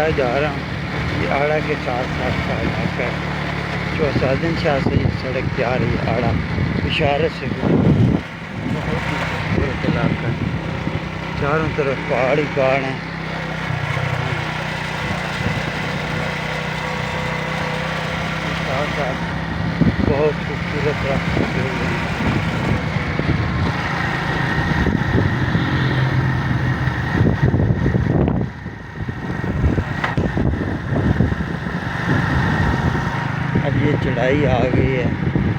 आड़ा जा रहा हूँ। ये आड़ा के साथ साथ का इलाका है। चौसादिन शाह से ये सड़क जा रही है आड़ा इशारे से। बहुत ही खूबसूरत इलाका है, चारों तरफ पहाड़ ही पहाड़ हैं। साथ साथ बहुत खूबसूरत रास्ते हुए हैं। अब ये चढ़ाई आ गई है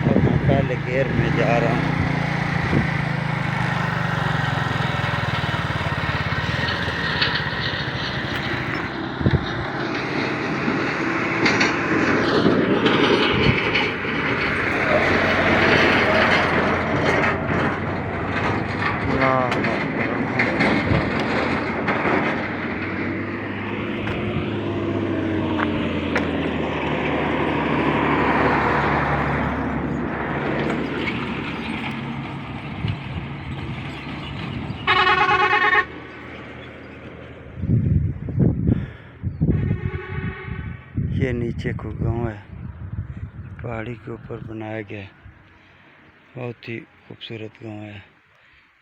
और मैं पहले गियर में जा रहा हूँ। ये नीचे को गांव है, पहाड़ी के ऊपर बनाया गया है। बहुत ही खूबसूरत गांव है।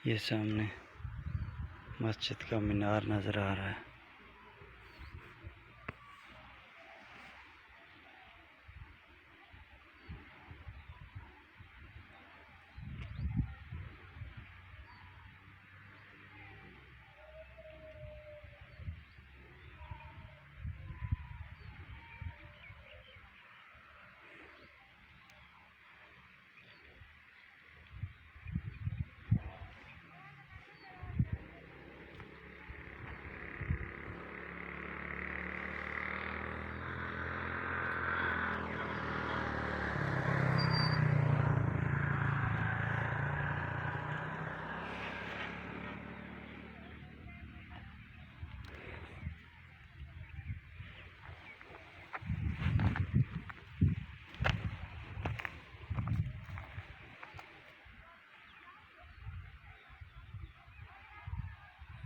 ये सामने मस्जिद का मीनार नज़र आ रहा है।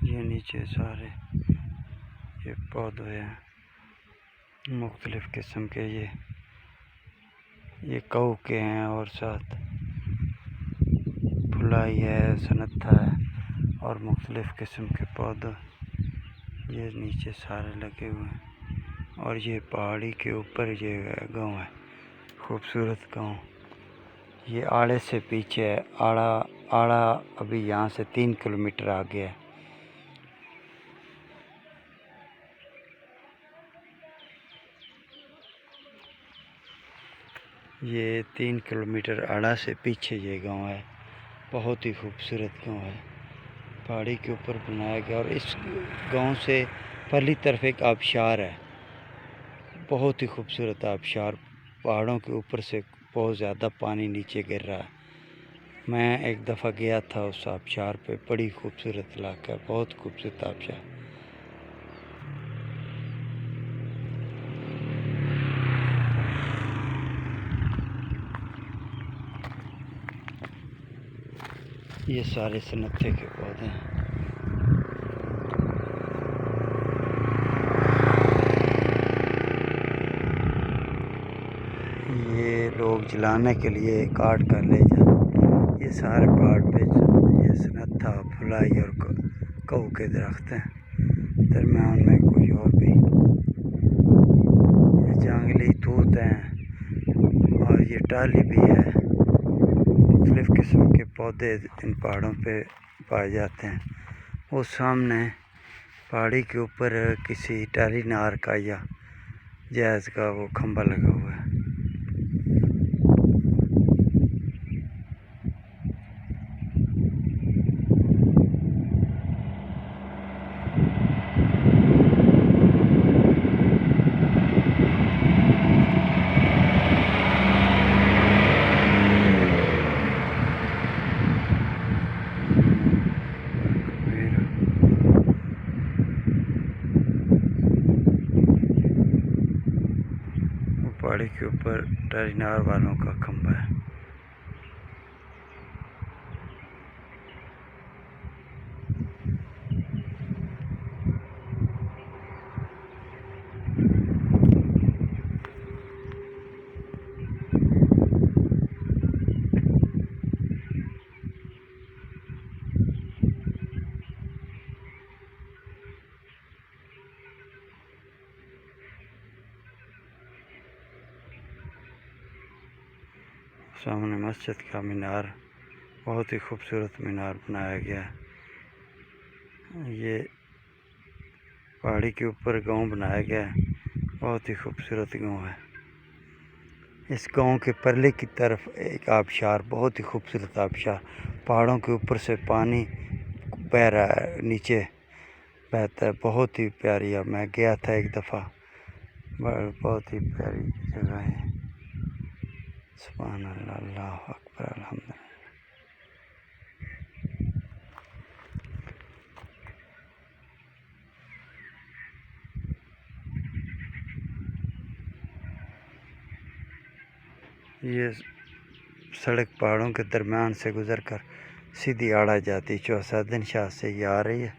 ये नीचे सारे ये पौधे हैं मुख्तलिफ़ किस्म के। ये कऊ के हैं और साथ फुलाई है, सनत्था है और मुख्तलिफ़ किस्म के पौधे ये नीचे सारे लगे हुए हैं। और ये पहाड़ी के ऊपर ये गांव है, खूबसूरत गांव। ये आड़े से पीछे है। आड़ा अभी यहाँ से 3 किलोमीटर आगे है। ये 3 किलोमीटर आड़ा से पीछे ये गांव है। बहुत ही खूबसूरत गांव है, पहाड़ी के ऊपर बनाया गया। और इस गांव से पहली तरफ एक आबशार है, बहुत ही खूबसूरत आबशार। पहाड़ों के ऊपर से बहुत ज़्यादा पानी नीचे गिर रहा है। मैं एक दफ़ा गया था उस आबशार पे, बड़ी खूबसूरत इलाका है, बहुत खूबसूरत आबशार। ये सारे सनत्थे के पौधे हैं। ये लोग जलाने के लिए काट कर ले जाते। ये सारे पहाड़ पे ये सनत्था, फुलाई और कऊ के दरख्त हैं। दरम्यान में कुछ और भी ये जंगली तूत हैं और ये टाली भी है। मुख्तलिफ़ किस्म के पौधे इन पहाड़ों पे पाए जाते हैं। वो सामने पहाड़ी के ऊपर किसी टाली नार का या जैज़ का वो खंभा लगा हुआ है। पहाड़ी के ऊपर टालीनार वालों का खंभा है। सामने मस्जिद का मीनार, बहुत ही खूबसूरत मीनार बनाया गया है। ये पहाड़ी के ऊपर गांव बनाया गया है, बहुत ही खूबसूरत गांव है। इस गांव के परले की तरफ एक आबशार, बहुत ही खूबसूरत आबशार, पहाड़ों के ऊपर से पानी बह रहा है, नीचे बहता है, बहुत ही प्यारी है। मैं गया था एक दफ़ा, बहुत ही प्यारी जगह है। सुभान अल्लाह, अल्लाह अकबर, अल्हम्दुलिल्लाह। ये सड़क पहाड़ों के दरमियान से गुज़रकर सीधी आड़ा जाती, चौसादिन शाह से ये आ रही है।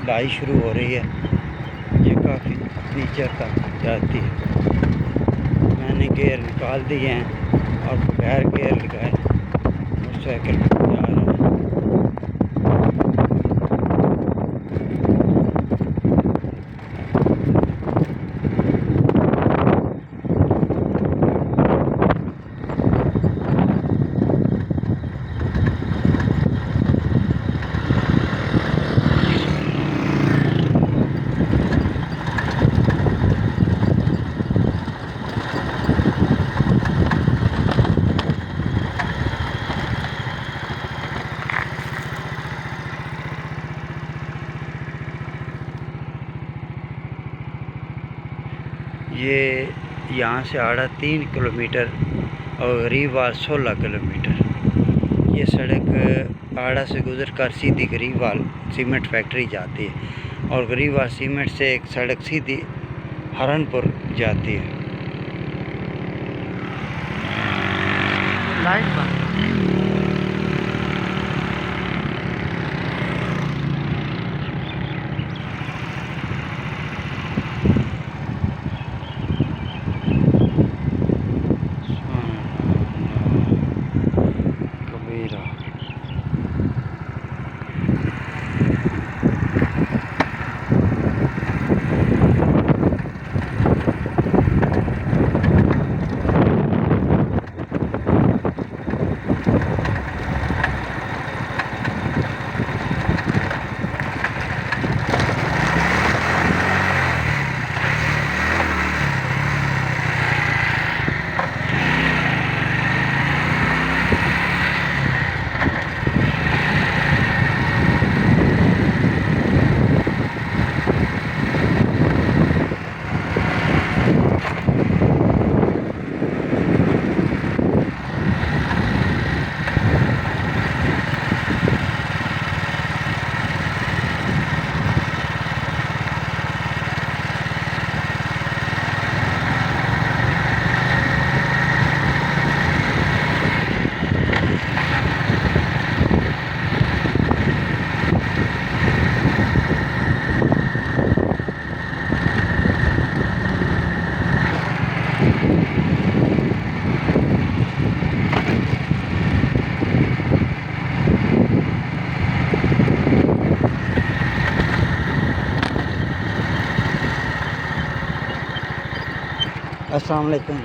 ढलाई शुरू हो रही है, ये काफ़ी नीचे तक जाती है। मैंने गियर निकाल दिए हैं और बगैर गियर लगाए मोटरसाइकिल जा रहा है। ये यहाँ से आड़ा 3 किलोमीटर और गरीबवाल 16 किलोमीटर। ये सड़क आड़ा से गुजर कर सीधी गरीबवाल सीमेंट फैक्ट्री जाती है और गरीबवाल सीमेंट से एक सड़क सीधी हरनपुर जाती है। लाइट बंद। कबीरा अस्सलाम वालेकुम।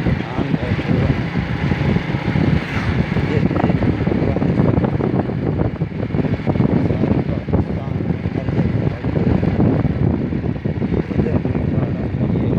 पठान बैठे हुए हैं। ये पाकिस्तान हर जगह इधर भी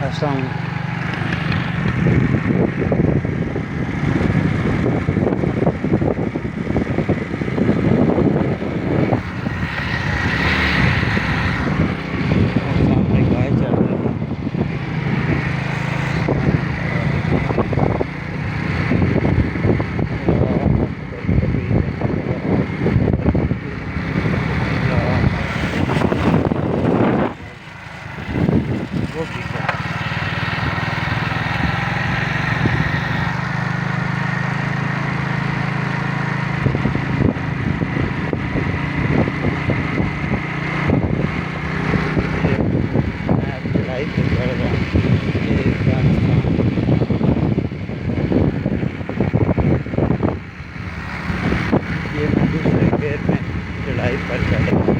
अस्सलाम सामने गाय चल रही है। वो भी चढ़ाई पे चढ़ रहा हूँ। ये मैं दूसरे पैर में चढ़ाई पर चढ़ रहा हूँ।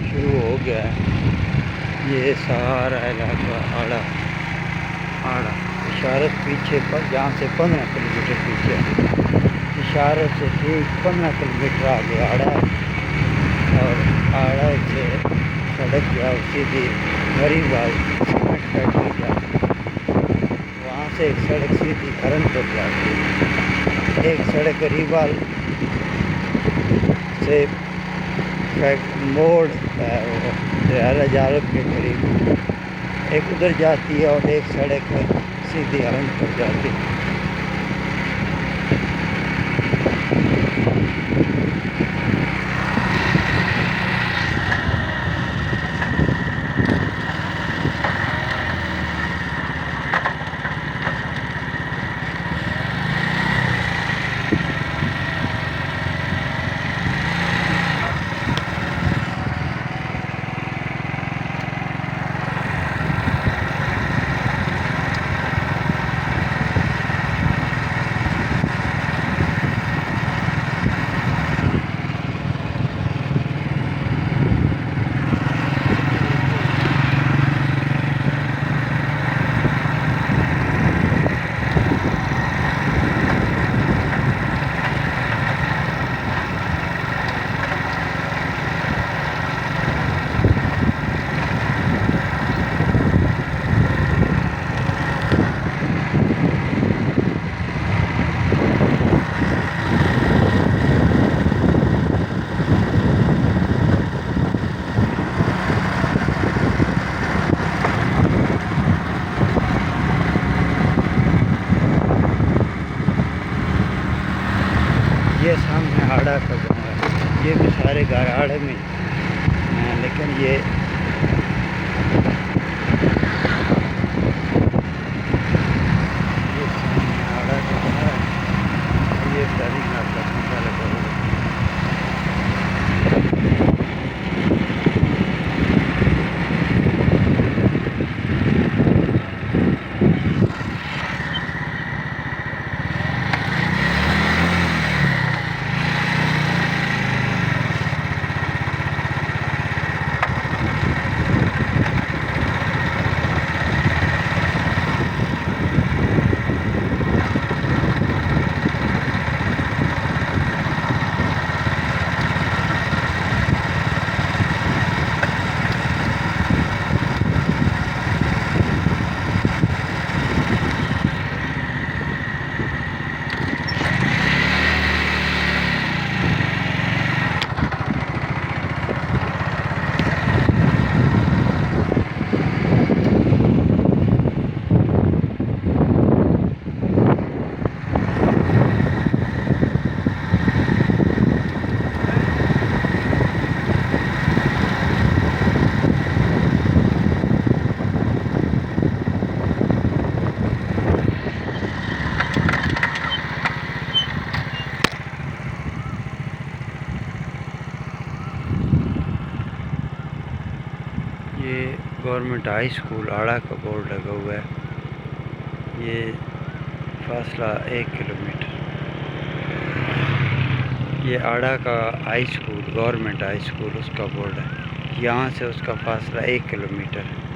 शुरू हो गया है। ये सारा इलाका आड़ा आड़ा इशारत पीछे पर जहाँ से 15 किलोमीटर पीछे इशारत से ठीक 15 किलोमीटर आगे आड़ा है। और आड़ा से सड़क जाओ सीधी गरीबाल सीमेंट फैक्ट्री जाओ। वहाँ से एक सड़क सीधी करनपुर जाती है। एक सड़क गरीबाल से मोड़ दरिया जालब के करीब एक उधर जाती है और एक सड़क सीधी हरनपुर जाती है। ये भी सारे घर आड़े में हैं, लेकिन ये आड़ा जो है ये सारी नाका लगा हुआ है। ये गवर्नमेंट हाई स्कूल आड़ा का बोर्ड लगा हुआ है। ये फासला 1 किलोमीटर। ये आड़ा का high school government high school उसका बोर्ड है। यहाँ से उसका फासला 1 किलोमीटर है।